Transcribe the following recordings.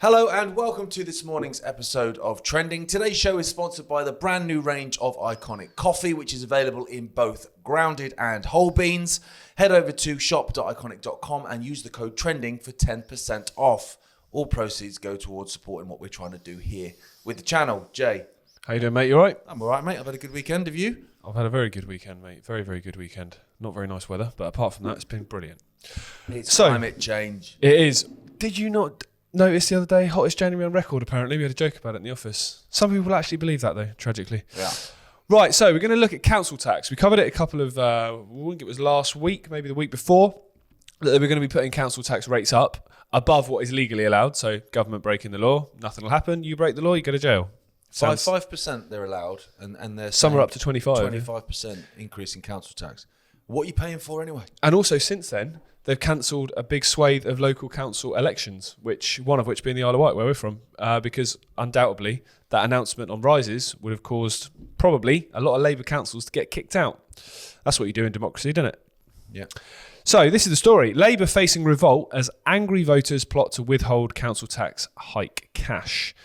Hello and welcome to this morning's episode of Trending. Today's show is sponsored by the brand new range of Ickonic coffee, which is available in both grounded and whole beans. Head over to shop.ickonic.com and use the code TRENDING for 10% off. All proceeds go towards supporting what we're trying to do here with the channel. Jay. How you doing, mate? You all right? I'm all right, mate. I've had a good weekend. Have you? I've had a very good weekend, mate. Very, very good weekend. Not very nice weather, but apart from that, it's been brilliant. It's climate change. It is. Did you not notice the other day, hottest January on record, apparently? We had a joke about it in the office. Some people actually believe that, though, tragically. Yeah. Right, so we're going to look at council tax. We covered it a couple of, I think it was last week, maybe the week before, that we're going to be putting council tax rates up above what is legally allowed. So government breaking the law, nothing will happen. You break the law, you go to jail. 5% they're allowed, and they're some are up to 25. 25% increase in council tax. What are you paying for anyway? And also since then, they've cancelled a big swathe of local council elections, one of which being the Isle of Wight, where we're from, because undoubtedly that announcement on rises would have caused probably a lot of Labour councils to get kicked out. That's what you do in democracy, doesn't it? Yeah. So this is the story. Labour facing revolt as angry voters plot to withhold council tax hike cash.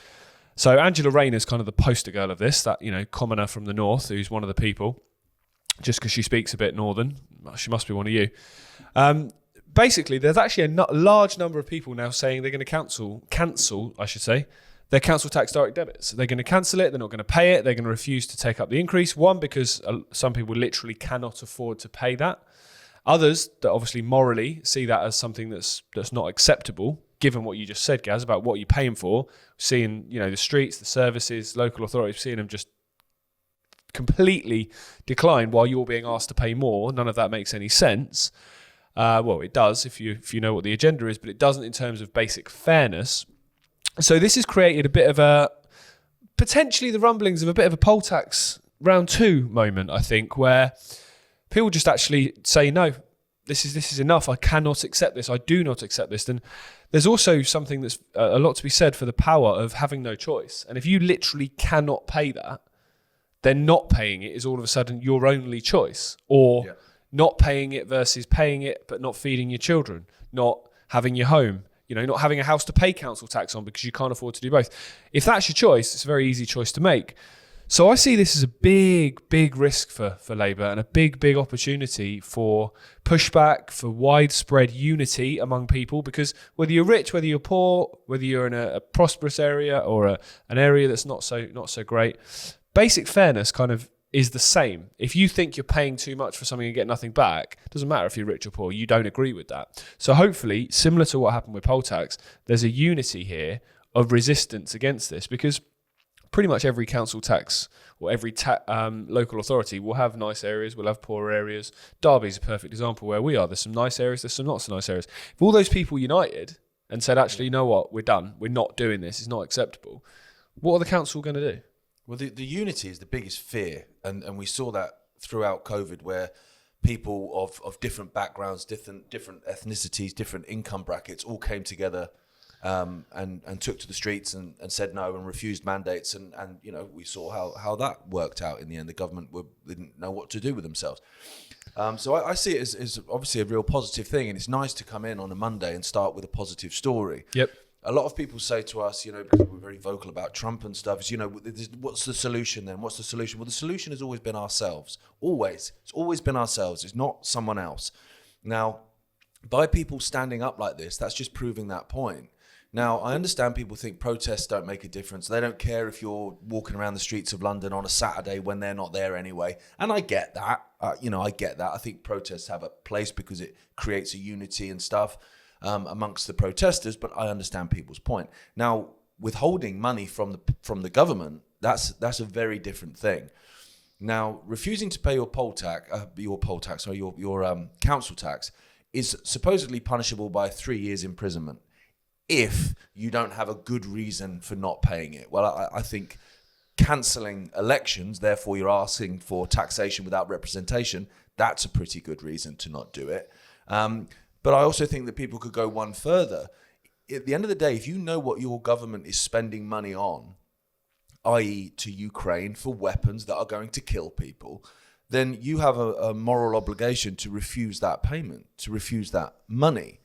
So Angela Rayner's kind of the poster girl of this, that, commoner from the north who's one of the people, just because she speaks a bit northern. She must be one of you. Basically, there's actually a large number of people now saying they're going to cancel, their council tax direct debits. They're going to cancel it. They're not going to pay it. They're going to refuse to take up the increase. One, because some people literally cannot afford to pay that. Others that obviously morally see that as something that's not acceptable, given what you just said, Gaz, about what you're paying for. Seeing, the streets, the services, local authorities, seeing them just completely decline while you're being asked to pay more. None of that makes any sense. Well, it does if you know what the agenda is, but it doesn't in terms of basic fairness. So this has created a bit of potentially the rumblings of a bit of a poll tax round 2 moment, I think, where people just actually say, no, this is enough. I cannot accept this. I do not accept this. And there's also something that's a lot to be said for the power of having no choice. And if you literally cannot pay that, then not paying it is all of a sudden your only choice. Or not paying it versus paying it but not feeding your children, not having your home, not having a house to pay council tax on because you can't afford to do both. If that's your choice, it's a very easy choice to make. So I see this as a big, big risk for Labour and a big, big opportunity for pushback, for widespread unity among people, because whether you're rich, whether you're poor, whether you're in a prosperous area or an area that's not so great, basic fairness kind of is the same. If you think you're paying too much for something and get nothing back, it doesn't matter if you're rich or poor, you don't agree with that. So hopefully, similar to what happened with poll tax, there's a unity here of resistance against this, because pretty much every council tax or every local authority will have nice areas, will have poorer areas. Derby's a perfect example where we are. There's some nice areas, there's some not so nice areas. If all those people united and said, actually, you know what, we're done, we're not doing this, it's not acceptable, what are the council going to do? Well, the unity is the biggest fear, and we saw that throughout COVID, where people of different backgrounds, different ethnicities, different income brackets all came together and took to the streets and said no and refused mandates, and we saw how that worked out in the end. The government didn't know what to do with themselves. So I see it as obviously a real positive thing, and it's nice to come in on a Monday and start with a positive story. Yep. A lot of people say to us, because we're very vocal about Trump and stuff, is, what's the solution then? What's the solution? Well, the solution has always been ourselves. Always. It's always been ourselves. It's not someone else. Now, by people standing up like this, that's just proving that point. Now, I understand people think protests don't make a difference. They don't care if you're walking around the streets of London on a Saturday when they're not there anyway. And I get that. I get that. I think protests have a place because it creates a unity and stuff amongst the protesters, but I understand people's point. Now, withholding money from the government, that's a very different thing. Now, refusing to pay your council tax is supposedly punishable by 3 years imprisonment if you don't have a good reason for not paying it. Well, I think cancelling elections, therefore you're asking for taxation without representation, that's a pretty good reason to not do it. But I also think that people could go one further. At the end of the day, if you know what your government is spending money on, i.e. to Ukraine for weapons that are going to kill people, then you have a moral obligation to refuse that payment, to refuse that money.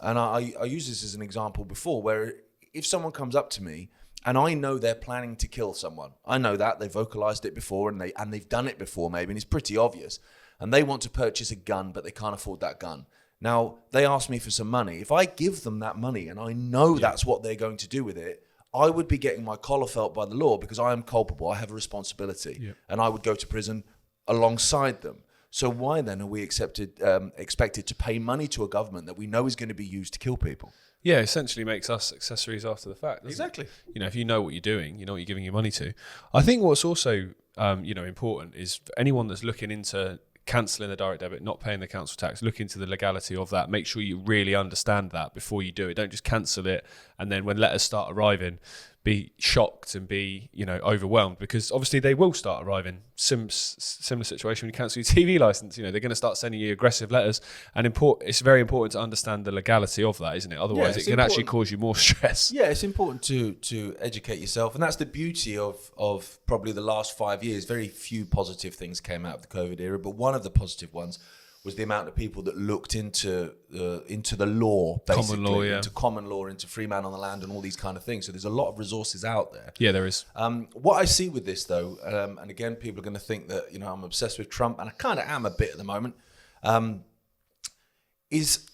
And I used this as an example before, where if someone comes up to me and I know they're planning to kill someone, I know that they vocalized it before and they've done it before maybe, and it's pretty obvious, and they want to purchase a gun but they can't afford that gun. Now they ask me for some money. If I give them that money and I know that's what they're going to do with it, I would be getting my collar felt by the law because I am culpable. I have a responsibility, and I would go to prison alongside them. So why then are we expected to pay money to a government that we know is going to be used to kill people? Yeah, essentially makes us accessories after the fact. Exactly. If you know what you're doing, you know what you're giving your money to. I think what's also important is for anyone that's looking into cancelling the direct debit, not paying the council tax, look into the legality of that. Make sure you really understand that before you do it. Don't just cancel it and then when letters start arriving, be shocked and be overwhelmed, because obviously they will start arriving. Similar situation when you cancel your TV license. They're going to start sending you aggressive letters, and it's very important to understand the legality of that, isn't it? Otherwise, it can actually cause you more stress. Yeah, it's important to educate yourself, and that's the beauty of probably the last 5 years. Very few positive things came out of the COVID era, but one of the positive ones was the amount of people that looked into the law, basically, into common law, into free man on the land, and all these kind of things. So there's a lot of resources out there. Yeah, there is. What I see with this, though, and again, people are going to think that I'm obsessed with Trump, and I kind of am a bit at the moment. This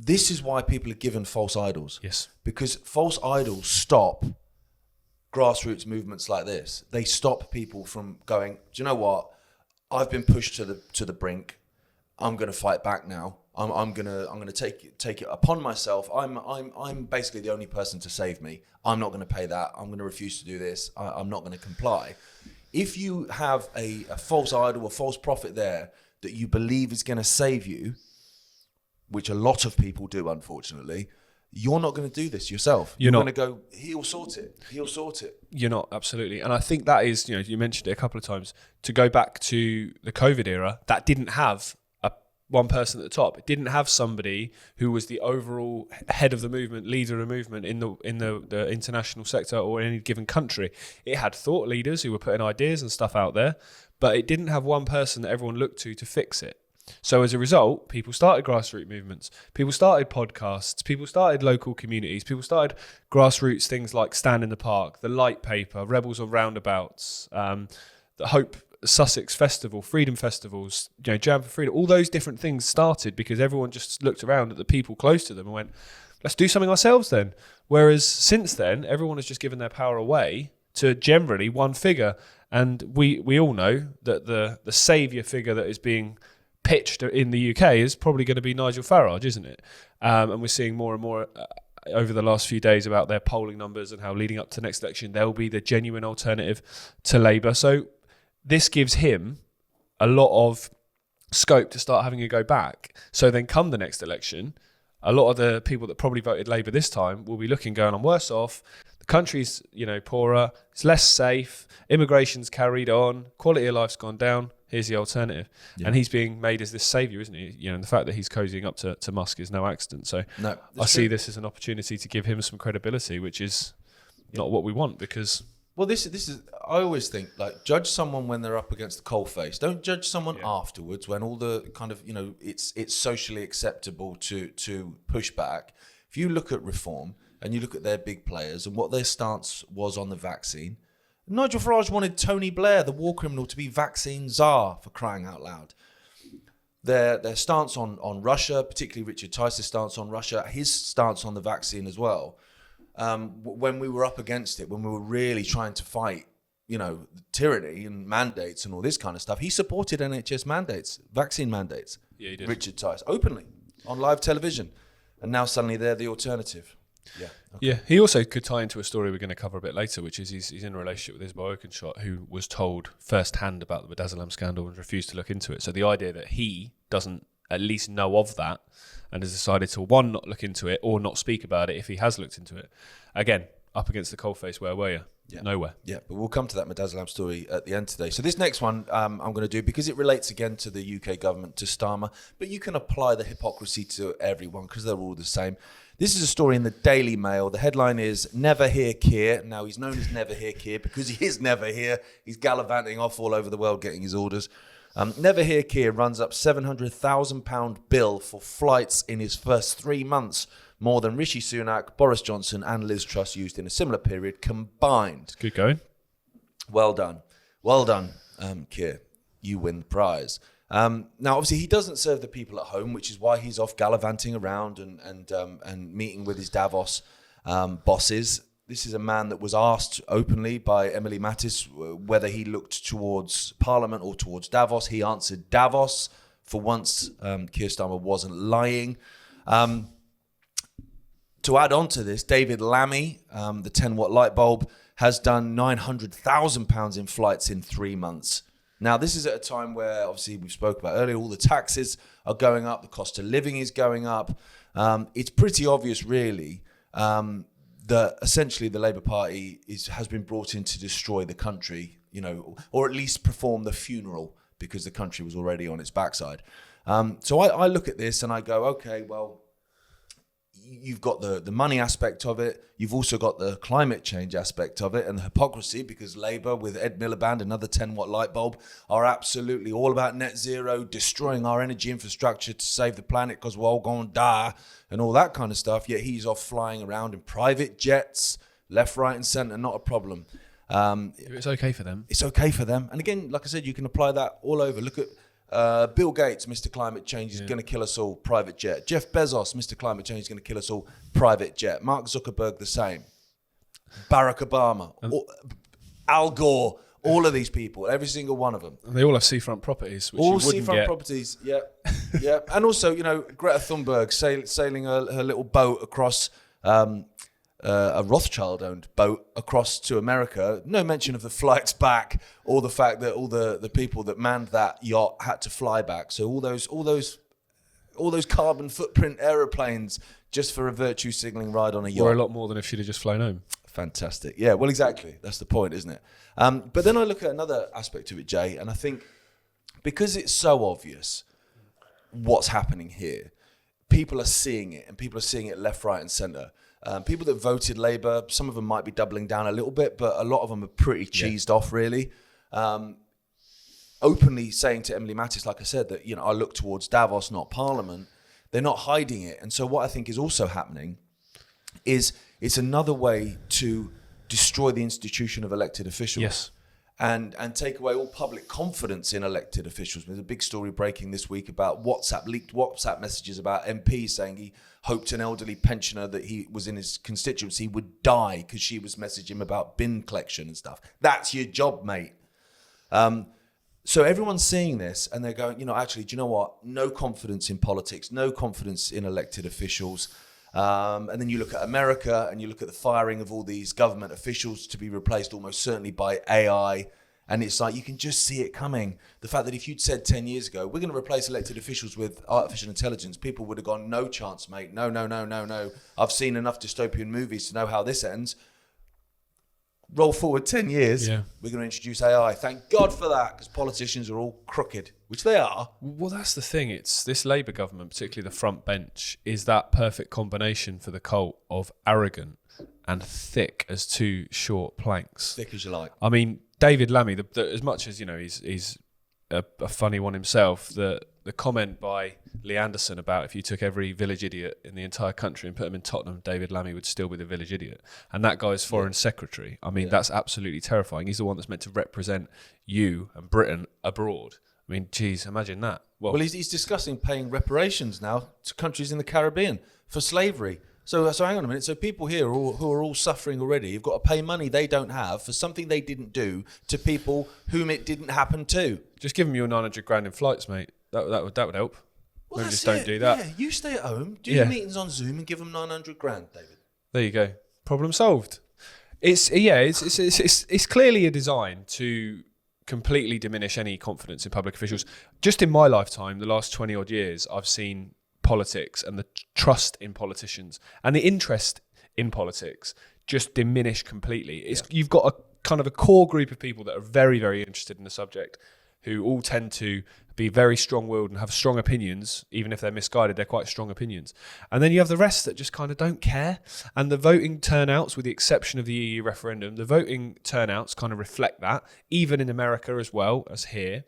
is why people are given false idols. Yes, because false idols stop grassroots movements like this. They stop people from going, do you know what? I've been pushed to the brink. I'm going to fight back now. I'm going to take it upon myself. I'm basically the only person to save me. I'm not going to pay that. I'm going to refuse to do this. I'm not going to comply. If you have a false idol, a false prophet there that you believe is going to save you, which a lot of people do, unfortunately, you're not going to do this yourself. You're going to go, he'll sort it. He'll sort it. You're not, absolutely. And I think that is, you mentioned it a couple of times, to go back to the COVID era, that didn't have one person at the top. It didn't have somebody who was the overall head of the movement, leader of the movement in the international sector or in any given country. It had thought leaders who were putting ideas and stuff out there, but it didn't have one person that everyone looked to fix it. So as a result, people started grassroots movements, people started podcasts, people started local communities, people started grassroots things like Stand in the Park, the Light Paper, Rebels on Roundabouts, the Hope Sussex Festival, Freedom Festivals, Jam for Freedom. All those different things started because everyone just looked around at the people close to them and went, let's do something ourselves then. Whereas since then, everyone has just given their power away to generally one figure. And we all know that the saviour figure that is being pitched in the UK is probably going to be Nigel Farage, isn't it? And we're seeing more and more over the last few days about their polling numbers and how leading up to the next election, they'll be the genuine alternative to Labour. So this gives him a lot of scope to start having a go back. So then come the next election, a lot of the people that probably voted Labour this time will be looking, going, I'm worse off. The country's, poorer. It's less safe. Immigration's carried on. Quality of life's gone down. Here's the alternative. Yeah. And he's being made as this saviour, isn't he? And the fact that he's cozying up to Musk is no accident. So no, I see this as an opportunity to give him some credibility, which is not what we want, because... Well, this is. I always think, judge someone when they're up against the coalface. Don't judge someone afterwards when all the kind of it's socially acceptable to push back. If you look at Reform and you look at their big players and what their stance was on the vaccine, Nigel Farage wanted Tony Blair, the war criminal, to be vaccine czar, for crying out loud. Their stance on Russia, particularly Richard Tice's stance on Russia, his stance on the vaccine as well. When we were up against it, when we were really trying to fight, tyranny and mandates and all this kind of stuff, he supported NHS mandates, vaccine mandates. Yeah, he did. Richard Tice, openly, on live television. And now suddenly they're the alternative. Yeah. Okay. Yeah, he also could tie into a story we're going to cover a bit later, which is he's in a relationship with Isabel Oakeshott, who was told firsthand about the Midazolam scandal and refused to look into it. So the idea that he doesn't at least know of that and has decided to, one, not look into it or not speak about it if he has looked into it. Again, up against the coalface, where were you? Yeah. Nowhere. Yeah, but we'll come to that Midazolam story at the end today. So this next one I'm going to do, because it relates again to the UK government, to Starmer, but you can apply the hypocrisy to everyone because they're all the same. This is a story in the Daily Mail. The headline is Never Hear Keir. Now, he's known as Never Hear Keir because he is never here. He's gallivanting off all over the world getting his orders. Never hear Keir runs up £700,000 bill for flights in his first 3 months, more than Rishi Sunak, Boris Johnson and Liz Truss used in a similar period combined. Good going. Well done. Well done, Keir. You win the prize. Now, obviously, he doesn't serve the people at home, which is why he's off gallivanting around and meeting with his Davos bosses. This is a man that was asked openly by Emily Mattis whether he looked towards Parliament or towards Davos. He answered Davos. For once, Keir Starmer wasn't lying. To add on to this, David Lammy, the 10-watt light bulb, has done £900,000 in flights in 3 months. Now, this is at a time where, obviously, we spoke about earlier, all the taxes are going up, the cost of living is going up. It's pretty obvious, really, that essentially the Labour Party has been brought in to destroy the country, or at least perform the funeral, because the country was already on its backside. So I look at this and I go, okay, well, you've got the money aspect of it. You've also got the climate change aspect of it and the hypocrisy, because Labour with Ed Miliband, another 10-watt light bulb, are absolutely all about net zero, destroying our energy infrastructure to save the planet because we're all going to die and all that kind of stuff. Yet he's off flying around in private jets, left, right and centre, not a problem. It's okay for them. It's okay for them. And again, like I said, you can apply that all over. Look at Bill Gates, Mr. Climate Change is going to kill us all, private jet. Jeff Bezos, Mr. Climate Change is going to kill us all, private jet. Mark Zuckerberg, the same. Barack Obama, Al Gore, all of these people, every single one of them. And they all have seafront properties, which all you wouldn't seafront get. properties, yeah. Yeah. And also, Greta Thunberg sailing her little boat across a Rothschild-owned boat across to America. No mention of the flights back, or the fact that all the people that manned that yacht had to fly back. So all those carbon footprint aeroplanes just for a virtue signalling ride on a yacht. Or a lot more than if she'd have just flown home. Fantastic. Yeah, well, exactly. That's the point, isn't it? But then I look at another aspect of it, Jay, and I think because it's so obvious what's happening here, people are seeing it, and people are seeing it left, right, and centre. People that voted Labour, some of them might be doubling down a little bit, but a lot of them are pretty cheesed off, really. Openly saying to Emily Mattis, like I said, that I look towards Davos, not Parliament. They're not hiding it. And so what I think is also happening is it's another way to destroy the institution of elected officials. Yes. And take away all public confidence in elected officials. There's a big story breaking this week about leaked WhatsApp messages about MPs saying he hoped an elderly pensioner that he was in his constituency would die because she was messaging him about bin collection and stuff. That's your job, mate. So everyone's seeing this and they're going, actually, do you know what? No confidence in politics, no confidence in elected officials. And then you look at America and you look at the firing of all these government officials to be replaced almost certainly by AI. And it's like, you can just see it coming. The fact that if you'd said 10 years ago, we're going to replace elected officials with artificial intelligence, people would have gone, no chance, mate. No. I've seen enough dystopian movies to know how this ends. Roll forward 10 years, we're going to introduce AI. Thank God for that, because politicians are all crooked, which they are. Well, that's the thing. It's this Labour government, particularly the front bench, is that perfect combination for the cult of arrogant and thick as two short planks. Thick as you like. I mean, David Lammy, as much as he's a funny one himself, the comment by Lee Anderson about if you took every village idiot in the entire country and put them in Tottenham, David Lammy would still be the village idiot. And that guy's foreign secretary. I mean, that's absolutely terrifying. He's the one that's meant to represent you and Britain abroad. I mean, geez, imagine that. Well, he's discussing paying reparations now to countries in the Caribbean for slavery. So hang on a minute. So people here who are all suffering already, you've got to pay money they don't have for something they didn't do to people whom it didn't happen to. Just give them your 900 grand in flights, mate. That would help. Well, Maybe just don't do that. Yeah, you stay at home, do your meetings on Zoom, and give them 900 grand, David. There you go. Problem solved. It's clearly a design to completely diminish any confidence in public officials. Just in my lifetime, the last 20 odd years, I've seen politics and the trust in politicians and the interest in politics just diminish completely. You've got a kind of a core group of people that are very, very interested in the subject, who all tend to be very strong-willed and have strong opinions. Even if they're misguided, they're quite strong opinions. And then you have the rest that just kind of don't care. And the voting turnouts, with the exception of the EU referendum, the voting turnouts kind of reflect that, even in America as well as here.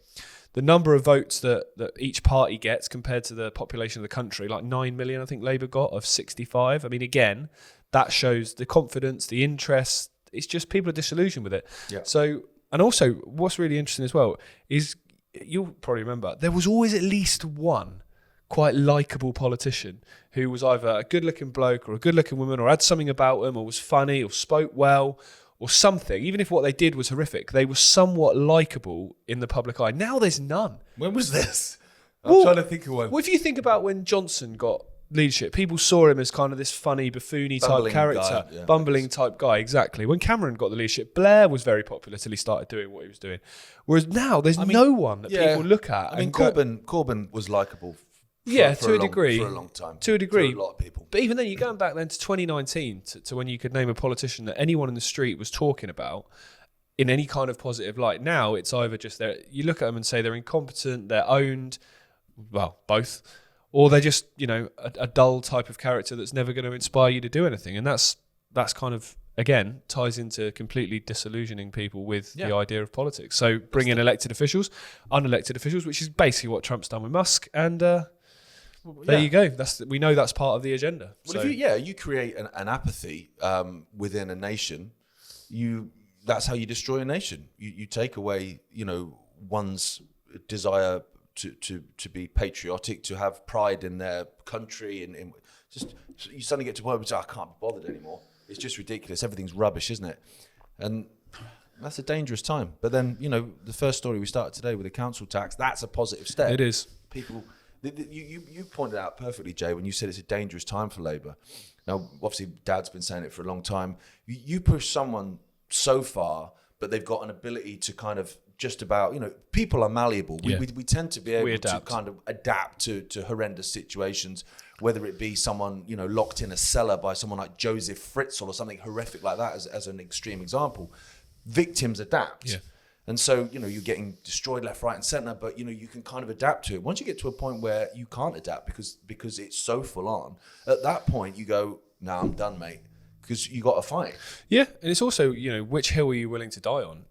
the number of votes that each party gets compared to the population of the country, like 9 million, I think Labour got of 65. I mean, again, that shows the confidence, the interest. It's just people are disillusioned with it. Yeah. So, and also what's really interesting as well is, you'll probably remember, there was always at least one quite likeable politician who was either a good-looking bloke or a good-looking woman, or had something about them, or was funny, or spoke well, or something. Even if what they did was horrific, they were somewhat likeable in the public eye. Now there's none. When was this? I'm trying to think of one. Well, if you think about when Johnson got leadership, people saw him as kind of this funny, buffoony type character, bumbling type guy. Exactly. When Cameron got the leadership, Blair was very popular till he started doing what he was doing. Whereas now there's no one that people look at. I mean, Corbyn was likeable. To a degree. For a long time. To a degree. To a lot of people. But even then, you're going back then to 2019, to when you could name a politician that anyone in the street was talking about in any kind of positive light. Now it's either just you look at them and say they're incompetent, they're owned, well, both, or they're just, a dull type of character that's never going to inspire you to do anything. And that's kind of, again, ties into completely disillusioning people with the idea of politics. So bring in elected officials, unelected officials, which is basically what Trump's done with Musk. And there you go. We know that's part of the agenda. Well, if you create an apathy within a nation, that's how you destroy a nation. You take away, one's desire to be patriotic, to have pride in their country, and just you suddenly get to a point where you say, I can't be bothered anymore. It's just ridiculous. Everything's rubbish, isn't it? And that's a dangerous time. But then, the first story we started today with the council tax, that's a positive step. It is. People, you pointed out perfectly, Jay, when you said it's a dangerous time for Labour. Now, obviously, Dad's been saying it for a long time. You push someone so far, but they've got an ability to kind of just about, people are malleable. We tend to be able to kind of adapt to horrendous situations, whether it be someone, locked in a cellar by someone like Joseph Fritzl or something horrific like that as an extreme example. Victims adapt. Yeah. And so, you're getting destroyed left, right and centre, but, you can kind of adapt to it. Once you get to a point where you can't adapt because it's so full on, at that point you go, no, I'm done, mate. Because you got to fight. Yeah, and it's also, which hill are you willing to die on?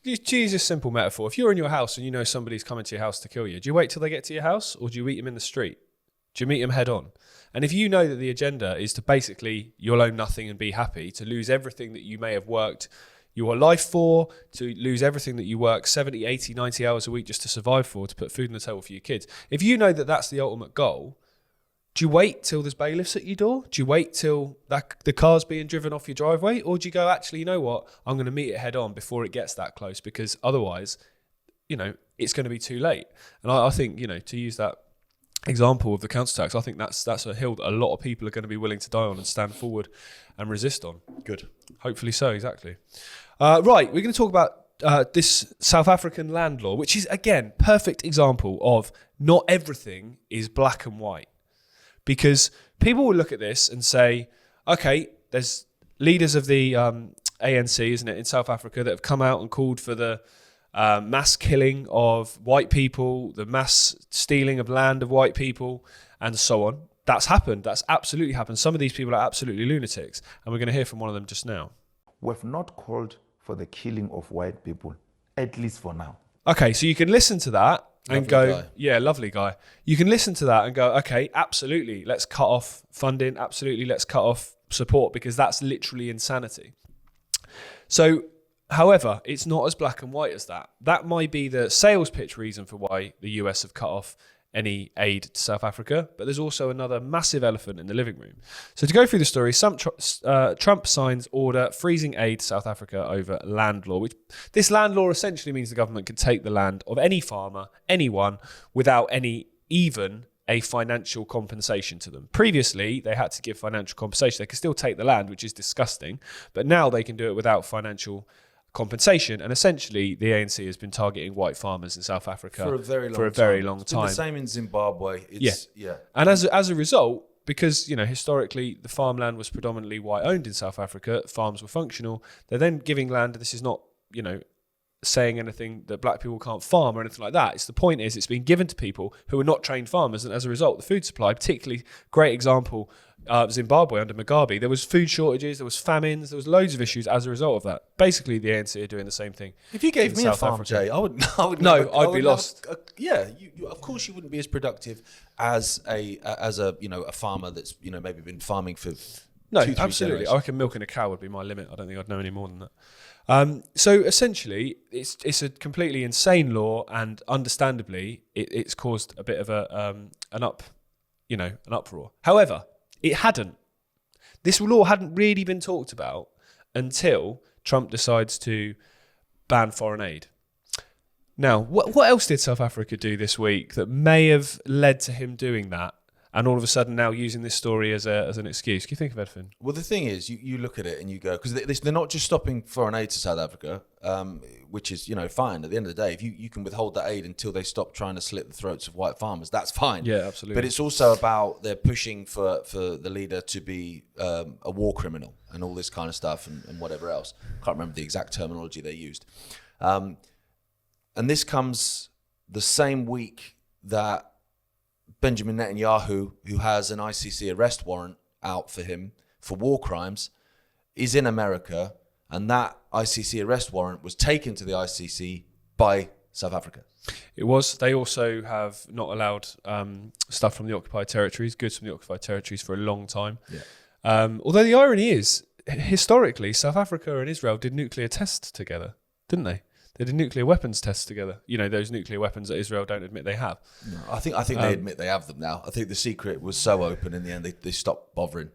If to use a simple metaphor, if you're in your house and somebody's coming to your house to kill you, do you wait till they get to your house, or do you meet them in the street? Do you meet them head on? And if you know that the agenda is to basically you'll own nothing and be happy, to lose everything that you may have worked your life for, to lose everything that you work 70, 80, 90 hours a week just to survive for, to put food on the table for your kids. If you know that that's the ultimate goal, do you wait till there's bailiffs at your door? Do you wait till the car's being driven off your driveway? Or do you go, actually, you know what? I'm going to meet it head on before it gets that close, because otherwise, it's going to be too late. And I think, to use that example of the council tax, I think that's a hill that a lot of people are going to be willing to die on and stand forward and resist on. Good. Hopefully so, exactly. Right, we're going to talk about this South African land law, which is, again, perfect example of not everything is black and white. Because people will look at this and say, okay, there's leaders of the ANC, isn't it, in South Africa that have come out and called for the mass killing of white people, the mass stealing of land of white people, and so on. That's happened. That's absolutely happened. Some of these people are absolutely lunatics, and we're going to hear from one of them just now. We've not called for the killing of white people, at least for now. Okay, so you can listen to that and Lovely go, guy. yeah, lovely guy. You can listen to that and go, okay, absolutely, let's cut off funding. Absolutely, let's cut off support, because that's literally insanity. So, however, it's not as black and white as that. That might be the sales pitch reason for why the US have cut off any aid to South Africa, but there's also another massive elephant in the living room. So to go through the story, Trump signs order freezing aid to South Africa over land law, which this land law essentially means the government can take the land of any farmer, anyone, without even a financial compensation to them. Previously, they had to give financial compensation. They could still take the land, which is disgusting, but now they can do it without financial compensation. And essentially, the ANC has been targeting white farmers in South Africa for a very long time. It's been the same in Zimbabwe. Yeah. And as a result, because historically the farmland was predominantly white owned in South Africa, farms were functional. They're then giving land. This is not saying anything that black people can't farm or anything like that. The point is it's being given to people who are not trained farmers, and as a result, the food supply, particularly great example, Zimbabwe under Mugabe, there was food shortages, there was famines, there was loads of issues as a result of that. Basically, the ANC are doing the same thing. If you gave me South a farm, Africa. Jay, I would I'd be lost. Of course you wouldn't be as productive as a farmer that's maybe been farming for No, 2-3 absolutely. generations. I reckon milking a cow would be my limit. I don't think I'd know any more than that. So essentially, it's a completely insane law, and understandably, it's caused a bit of an uproar. However, it hadn't. This law hadn't really been talked about until Trump decides to ban foreign aid. Now, what else did South Africa do this week that may have led to him doing that? And all of a sudden now using this story as an excuse. Can you think of anything? Well, the thing is, you look at it and you go, because they're not just stopping foreign aid to South Africa, which is, fine. At the end of the day, if you can withhold that aid until they stop trying to slit the throats of white farmers, that's fine. Yeah, absolutely. But it's also about they're pushing for the leader to be a war criminal and all this kind of stuff and whatever else. Can't remember the exact terminology they used. And this comes the same week that Benjamin Netanyahu, who has an ICC arrest warrant out for him for war crimes, is in America, and that ICC arrest warrant was taken to the ICC by South Africa. It was. They also have not allowed stuff from the occupied territories, goods from the occupied territories for a long time. Yeah. Although the irony is, historically, South Africa and Israel did nuclear tests together, didn't they? They did nuclear weapons tests together. Those nuclear weapens that Israel don't admit they have. No, I think they admit they have them now. I think the secret was so open in the end they stopped bothering.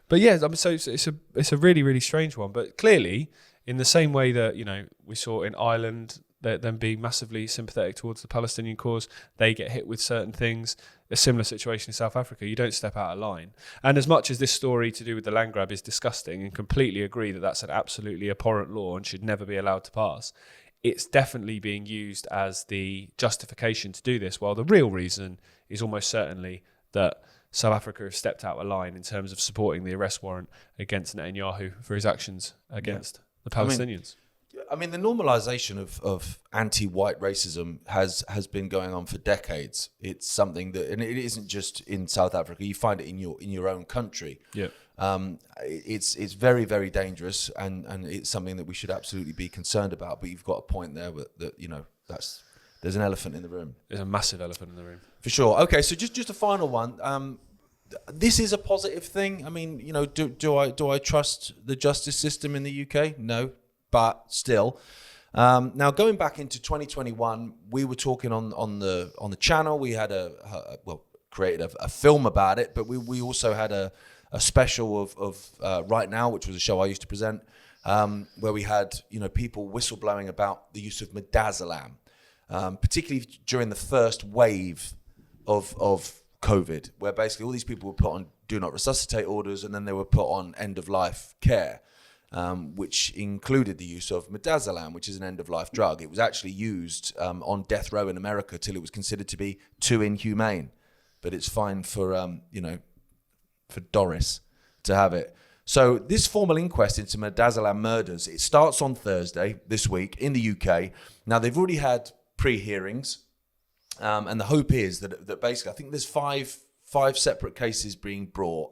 But yeah, so it's a really, really strange one. But clearly, in the same way that we saw in Ireland, them being massively sympathetic towards the Palestinian cause, they get hit with certain things. A similar situation in South Africa. You don't step out of line. And as much as this story to do with the land grab is disgusting, and completely agree that that's an absolutely abhorrent law and should never be allowed to pass, it's definitely being used as the justification to do this, while the real reason is almost certainly that South Africa has stepped out of line in terms of supporting the arrest warrant against Netanyahu for his actions against the Palestinians. I mean, the normalization of anti-white racism has been going on for decades. It's something that, and it isn't just in South Africa. You find it in your own country. Yeah. It's very, very dangerous, and it's something that we should absolutely be concerned about. But you've got a point there that there's an elephant in the room. There's a massive elephant in the room. For sure. Okay, so just a final one. This is a positive thing. I mean, do I trust the justice system in the UK? No, but still. Now going back into 2021, we were talking on the channel. We had created a film about it, but we also had a special of Right Now, which was a show I used to present, where we had people whistleblowing about the use of midazolam, particularly during the first wave of COVID, where basically all these people were put on do not resuscitate orders, and then they were put on end of life care, which included the use of midazolam, which is an end of life drug. It was actually used on death row in America till it was considered to be too inhumane, but it's fine for for Doris to have it. So this formal inquest into Midazolam murders, it starts on Thursday this week in the UK. Now they've already had pre-hearings, and the hope is that basically, I think there's five separate cases being brought,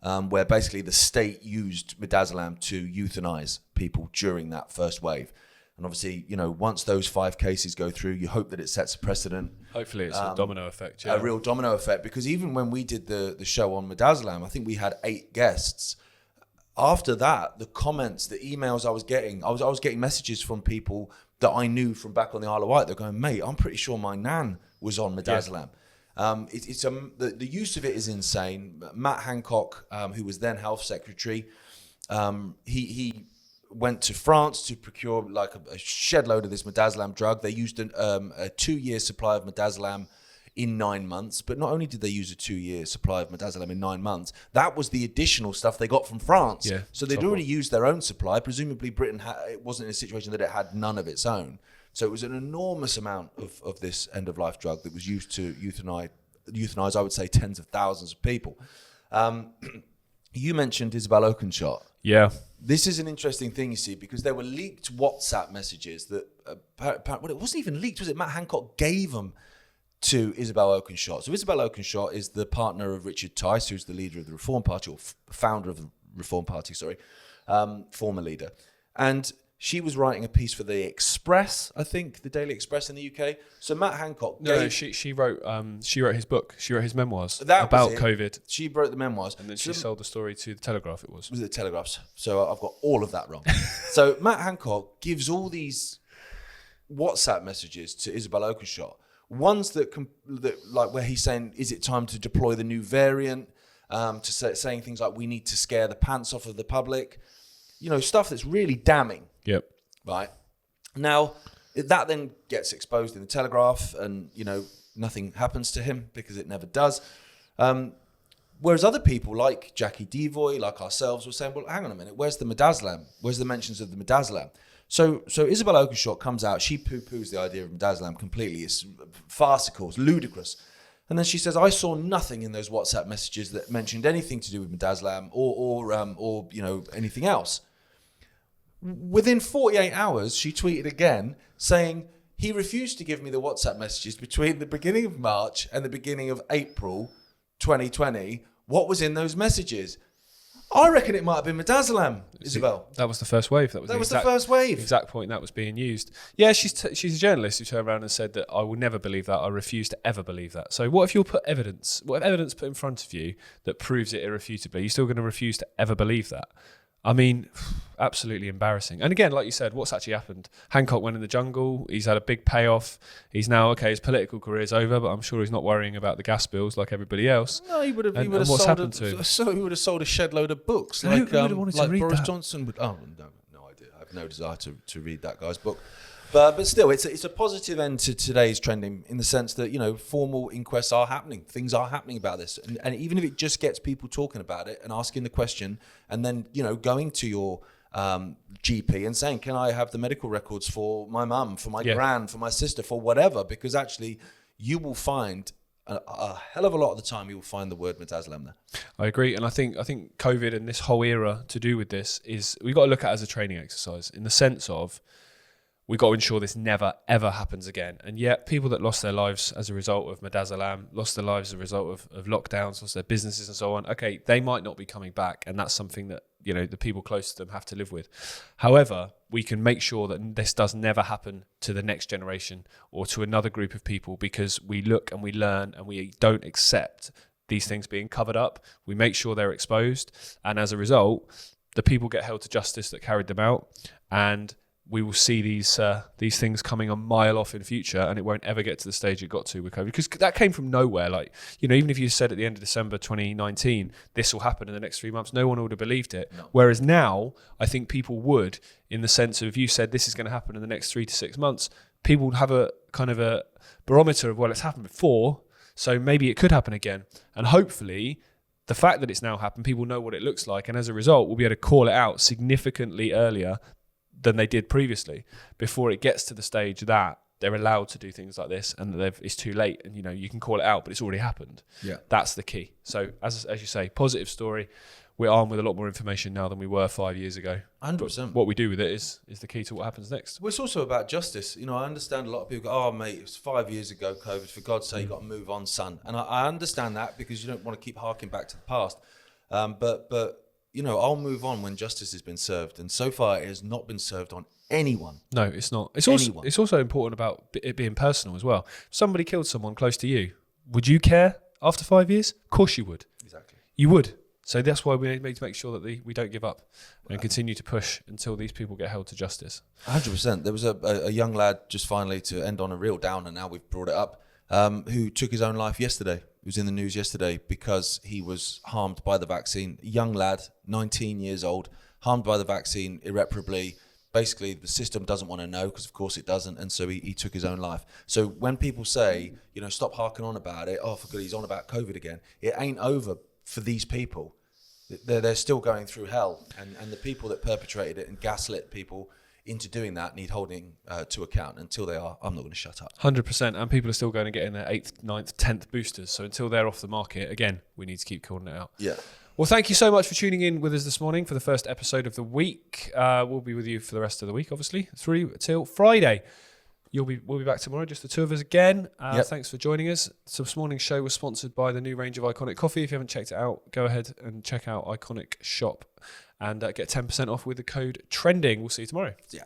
where basically the state used midazolam to euthanize people during that first wave. And obviously, once those 5 cases go through, you hope that it sets a precedent. Hopefully it's a domino effect. Yeah. A real domino effect, because even when we did the show on midazolam, I think we had 8 guests. After that, the comments, the emails I was getting, I was getting messages from people that I knew from back on the Isle of Wight. They're going, mate, I'm pretty sure my nan was on midazolam. Yeah. The use of it is insane. Matt Hancock, who was then health secretary, he went to France to procure like a shed load of this midazolam drug. They used a 2-year supply of midazolam in 9 months. But not only did they use a 2-year supply of midazolam in 9 months, that was the additional stuff they got from France. Yeah, so they'd already used their own supply. Presumably Britain it wasn't in a situation that it had none of its own. So it was an enormous amount of this end-of-life drug that was used to euthanize, I would say, tens of thousands of people. You mentioned Isabel Oakeshott. Yeah. This is an interesting thing, you see, because there were leaked WhatsApp messages that, well, it wasn't even leaked, was it? Matt Hancock gave them to Isabel Oakeshott. So Isabel Oakeshott is the partner of Richard Tice, who's the leader of the Reform Party, or founder of the Reform Party, former leader. And she was writing a piece for the Express, I think, the Daily Express in the UK. So Matt Hancock... she wrote his book. She wrote his memoirs That about was it. COVID. She wrote the memoirs. And then she sold the story to the Telegraph, it was. Was it the Telegraphs? So I've got all of that wrong. So Matt Hancock gives all these WhatsApp messages to Isabel Oakeshott. Ones that like where he's saying, is it time to deploy the new variant? Saying things like, we need to scare the pants off of the public. You know, stuff that's really damning. Yep. Right. Now, that then gets exposed in the Telegraph and, you know, nothing happens to him because it never does. Whereas other people like Jackie Devoy, like ourselves, were saying, well, hang on a minute, where's the Midazolam? Where's the mentions of the Midazolam? So Isabel Oakeshott comes out, she poo-poos the idea of Midazolam completely. It's farcical, it's ludicrous. And then she says, I saw nothing in those WhatsApp messages that mentioned anything to do with Midazolam or you know, anything else. Within 48 hours, she tweeted again saying, he refused to give me the WhatsApp messages between the beginning of March and the beginning of April 2020. What was in those messages? I reckon it might have been Midazolam, Isabel. That was the first wave. That was the first wave. Exact point that was being used. Yeah, she's a journalist who turned around and said that I will never believe that. I refuse to ever believe that. So what if you'll put evidence? What if evidence put in front of you that proves it irrefutably? You're still going to refuse to ever believe that? I mean, absolutely embarrassing. And again, like you said, what's actually happened? Hancock went in the jungle. He's had a big payoff. He's now, okay, his political career's over, but I'm sure he's not worrying about the gas bills like everybody else. No, he would have. And what's happened to him? So he would have sold a shed load of books, Who would have wanted to read Boris that? Johnson would. Oh no idea. I have no desire to read that guy's book. But still, it's a positive end to today's trending in the sense that, you know, formal inquests are happening. Things are happening about this. And even if it just gets people talking about it and asking the question and then, you know, going to your GP and saying, can I have the medical records for my mum, for my gran, for my sister, for whatever? Because actually you will find a hell of a lot of the time you will find the word Midazolam there. I agree. And I think COVID and this whole era to do with this is we've got to look at it as a training exercise in the sense of we've got to ensure this never, ever happens again. And yet people that lost their lives as a result of Midazolam, lost their lives as a result of lockdowns, lost their businesses and so on, okay, they might not be coming back. And that's something that, you know, the people close to them have to live with. However, we can make sure that this does never happen to the next generation or to another group of people because we look and we learn and we don't accept these things being covered up. We make sure they're exposed. And as a result, the people get held to justice that carried them out. And we will see these things coming a mile off in future, and it won't ever get to the stage it got to with COVID because that came from nowhere. Like, you know, even if you said at the end of December 2019, this will happen in the next 3 months, no one would have believed it. No. Whereas now, I think people would, in the sense of if you said this is going to happen in the next 3 to 6 months, people would have a kind of a barometer of, well, it's happened before, so maybe it could happen again. And hopefully, the fact that it's now happened, people know what it looks like, and as a result, we'll be able to call it out significantly earlier than they did previously, before it gets to the stage that they're allowed to do things like this and that it's too late and, you know, you can call it out, but it's already happened. Yeah, that's the key. So as you say, positive story. We're armed with a lot more information now than we were 5 years ago. 100%. What we do with it is the key to what happens next. Well, it's also about justice. You know, I understand a lot of people go, oh, mate, it was 5 years ago, COVID. For God's sake, you've got to move on, son. And I understand that because you don't want to keep harking back to the past. But you know, I'll move on when justice has been served. And so far, it has not been served on anyone. No, it's not. It's also important about it being personal as well. If somebody killed someone close to you, would you care after 5 years? Of course you would. Exactly. You would. So that's why we need to make sure that we don't give up and continue to push until these people get held to justice. 100%. There was a young lad, just finally to end on a real downer, now we've brought it up, who took his own life yesterday. It was in the news yesterday because he was harmed by the vaccine. A young lad, 19 years old, harmed by the vaccine irreparably. Basically, the system doesn't want to know because, of course, it doesn't. And so he took his own life. So when people say, you know, stop harking on about it, oh, for God, he's on about COVID again. It ain't over for these people. They're still going through hell. And the people that perpetrated it and gaslit people into doing that need holding to account. Until they are, I'm not going to shut up. 100%. And people are still going to get in their 8th, 9th, 10th boosters. So until they're off the market, again, we need to keep calling it out. Yeah. Well, thank you so much for tuning in with us this morning for the first episode of the week. We'll be with you for the rest of the week, obviously, through till Friday. We'll be back tomorrow, just the two of us again. Thanks for joining us. So this morning's show was sponsored by the new range of Ickonic coffee. If you haven't checked it out, go ahead and check out Ickonic shop and get 10% off with the code TRENDING. We'll see you tomorrow. Yeah.